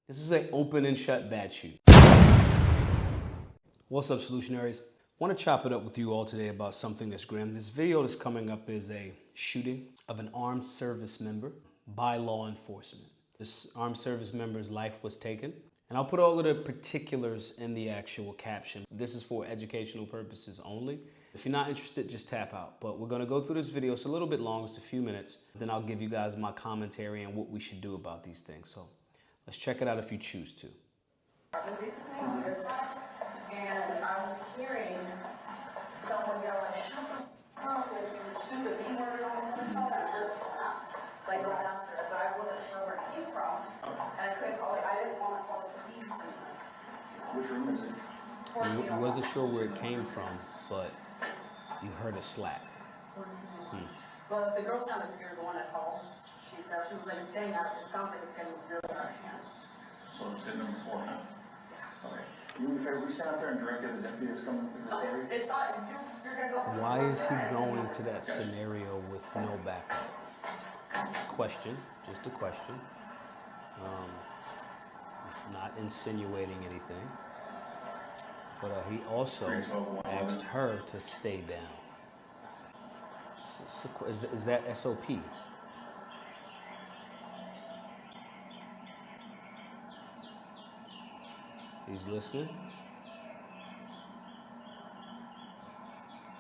This is an open and shut bad shoot. What's up, solutionaries? I want to chop it up with you all today about something that's grim. This video that's coming up is a shooting of an armed service member by law enforcement. This armed service member's life was taken, and I'll put all of the particulars in the actual caption. This is for educational purposes only. If you're not interested, just tap out. But we're going to go through this video. It's a little bit long, it's a few minutes. Then I'll give you guys my commentary and what we should do about these things. So let's check it out if you choose to. And I was hearing someone yelling, "Shut the fuck up, you stupid B word," on the phone. I just stopped, like right after it, but I wasn't sure where it came from. And I couldn't call it, I didn't want to call the police. Which room is it? You wasn't sure where it came from, but you heard a slap. But the girl sounded scared, the one that called. She said, she was like saying that, it sounds like it's getting really out of hand. So it's hit number 4 now? Okay. You in favor, we stand up there and direct the deputy that's coming through this area? It's not, you're gonna go. Why is he going to that scenario with no backup? Question, just a question. Not insinuating anything. But he also asked her to stay down. Is that SOP? He's listening.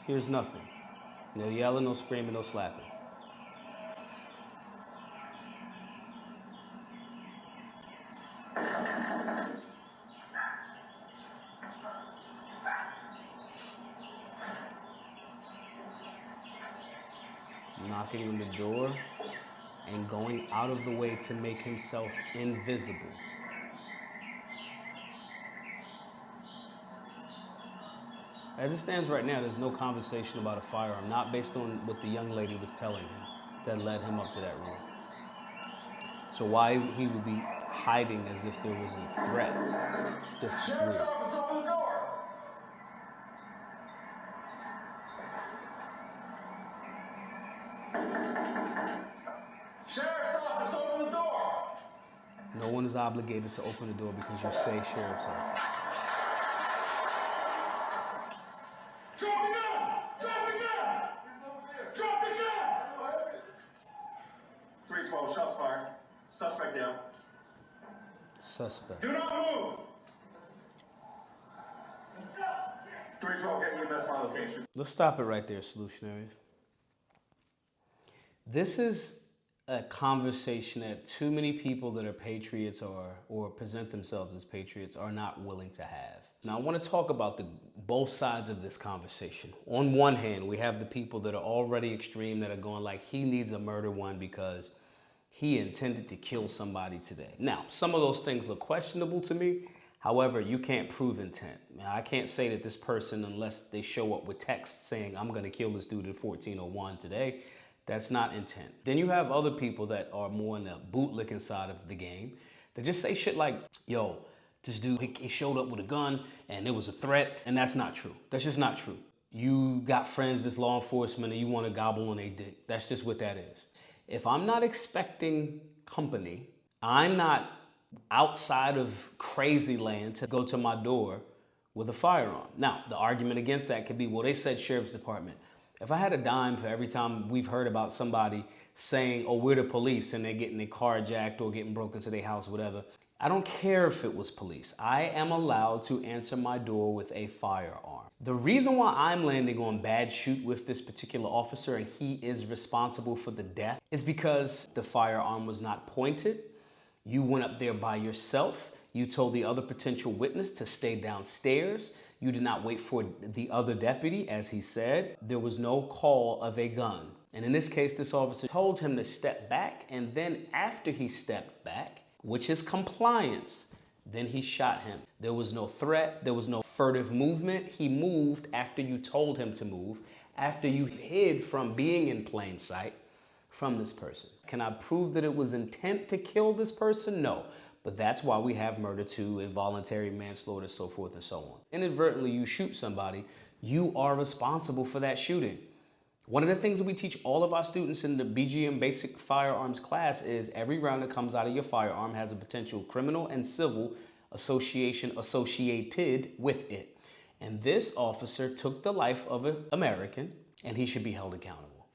Here's nothing. No yelling, no screaming, no slapping. Knocking on the door and going out of the way to make himself invisible. As it stands right now, there's no conversation about a firearm, not based on what the young lady was telling him that led him up to that room. So why he would be hiding as if there was a threat? It's weird. Sheriff's office, open the door! Sheriff's office, open the door! No one is obligated to open the door because you say sheriff's office. Drop the gun! Drop the gun! Drop the gun! 312, shots fired. Suspect down. Suspect. Do not move! 312, get EMS my location. Let's stop it right there, solutionaries. This is a conversation that too many people that are patriots or present themselves as patriots are not willing to have. Now, I want to talk about both sides of this conversation. On one hand, we have the people that are already extreme that are going like, he needs a murder one because he intended to kill somebody today. Now, some of those things look questionable to me. However, you can't prove intent. Now, I can't say that this person, unless they show up with text saying, I'm going to kill this dude in 1401 today, that's not intent. Then you have other people that are more in the bootlicking side of the game that just say shit like, yo, this dude, he showed up with a gun and it was a threat, and that's not true. That's just not true. You got friends that's law enforcement and you want to gobble on a dick. That's just what that is. If I'm not expecting company, I'm not outside of crazy land to go to my door with a firearm. Now, the argument against that could be, well, they said sheriff's department. If I had a dime for every time we've heard about somebody saying, oh, we're the police, and they're getting their car jacked or getting broken into their house, whatever, I don't care if it was police. I am allowed to answer my door with a firearm. The reason why I'm landing on bad shoot with this particular officer and he is responsible for the death is because the firearm was not pointed. You went up there by yourself. You told the other potential witness to stay downstairs. You did not wait for the other deputy, as he said. There was no call of a gun. And in this case, this officer told him to step back, and then after he stepped back, which is compliance, then he shot him. There was no threat. There was no furtive movement. He moved after you told him to move, after you hid from being in plain sight from this person. Can I prove that it was intent to kill this person? No. But that's why we have murder to involuntary manslaughter, so forth and so on. Inadvertently, you shoot somebody, you are responsible for that shooting. One of the things that we teach all of our students in the BGM basic firearms class is every round that comes out of your firearm has a potential criminal and civil association associated with it. And this officer took the life of an American and he should be held accountable.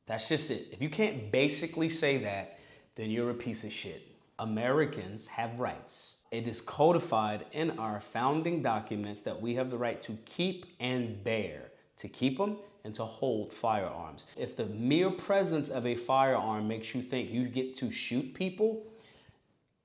That's just it. If you can't basically say that, then you're a piece of shit. Americans have rights. It is codified in our founding documents that we have the right to keep and bear, to keep them and to hold firearms. If the mere presence of a firearm makes you think you get to shoot people,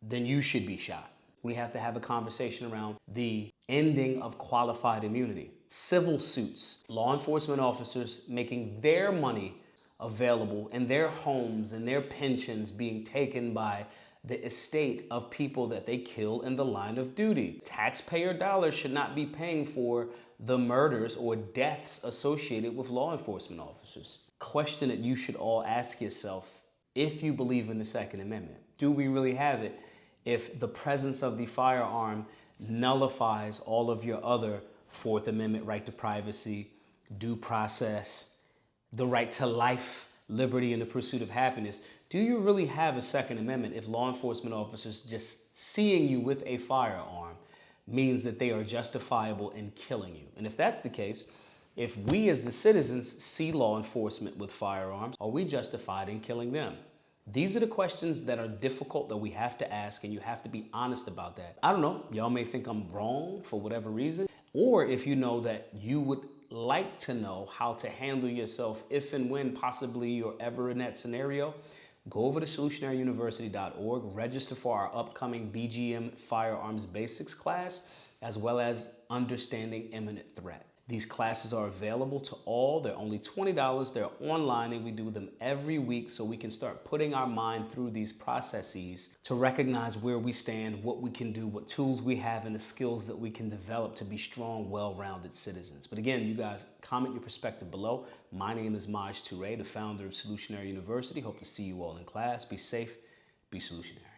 then you should be shot. We have to have a conversation around the ending of qualified immunity. Civil suits, law enforcement officers making their money available and their homes and their pensions being taken by the estate of people that they kill in the line of duty. Taxpayer dollars should not be paying for the murders or deaths associated with law enforcement officers. Question that you should all ask yourself if you believe in the Second Amendment. Do we really have it if the presence of the firearm nullifies all of your other Fourth Amendment right to privacy, due process, the right to life, liberty, and the pursuit of happiness? Do you really have a Second Amendment if law enforcement officers just seeing you with a firearm means that they are justifiable in killing you? And if that's the case, if we as the citizens see law enforcement with firearms, are we justified in killing them? These are the questions that are difficult that we have to ask, and you have to be honest about that. I don't know, y'all may think I'm wrong for whatever reason, or if you know that you would like to know how to handle yourself if and when possibly you're ever in that scenario, go over to solutionaryuniversity.org, register for our upcoming BGM Firearms Basics class, as well as Understanding Imminent Threat. These classes are available to all. They're only $20. They're online, and we do them every week so we can start putting our mind through these processes to recognize where we stand, what we can do, what tools we have, and the skills that we can develop to be strong, well-rounded citizens. But again, you guys comment your perspective below. My name is Maj Toure, the founder of Solutionary University. Hope to see you all in class. Be safe, be solutionary.